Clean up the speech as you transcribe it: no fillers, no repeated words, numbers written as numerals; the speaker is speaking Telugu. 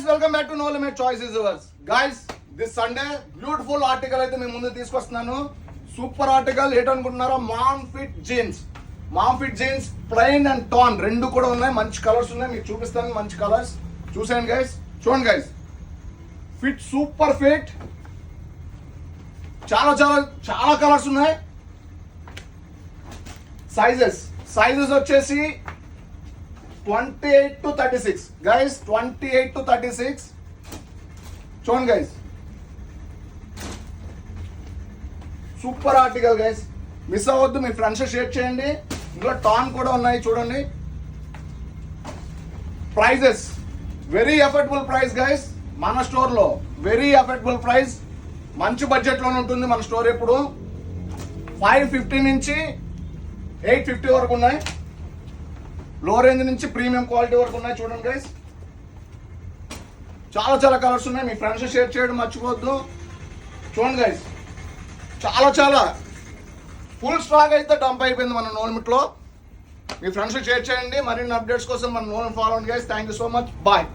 Guys welcome back to no limit choices yours. Guys this Sunday beautiful article అయితే మేము ముందు తీసుకొస్తున్నాను. సూపర్ ఆర్టికల్ ఏంటనుకుంటున్నారా? Mom fit jeans plain and tan రెండు కూడా ఉన్నాయి. మంచి కలర్స్ ఉన్నాయి, మీకు చూపిస్తాను. మంచి కలర్స్ చూసేయండి గైస్. చూడండి గైస్, ఫిట్ సూపర్ ఫిట్, చాలా చాలా చాలా కలర్స్ ఉన్నాయి. సైజెస్ వచ్చేసి 28 to 36 గైస్, 28 to 36. చూడండి guys, super article guys, miss అవ్వద్దు. మీ ఫ్రెండ్స్ షేర్ చేయండి. ఇందులో టాన్ కూడా ఉన్నాయి చూడండి. Prices very affordable price guys. మన స్టోర్లో వెరీ అఫోర్డబుల్ ప్రైస్, మంచి బడ్జెట్లోనే ఉంటుంది మన స్టోర్. ఎప్పుడు 550 నుంచి 850 వరకు ఉన్నాయి. లో రేంజ్ నుంచి ప్రీమియం క్వాలిటీ వరకు ఉన్నాయి. చూడండి గైస్, చాలా చాలా కలర్స్ ఉన్నాయి. మీ ఫ్రెండ్స్ షేర్ చేయడం మర్చిపోవద్దు. చూడండి గైస్, చాలా చాలా ఫుల్ స్టాక్ అయితే డంప్ అయిపోయింది మన నో లిమిట్లో. మీ ఫ్రెండ్స్ షేర్ చేయండి. మరిన్ని అప్డేట్స్ కోసం మన నో లిమిట్ ఫాలో అవ్వండి guys. Thank you so much. Bye.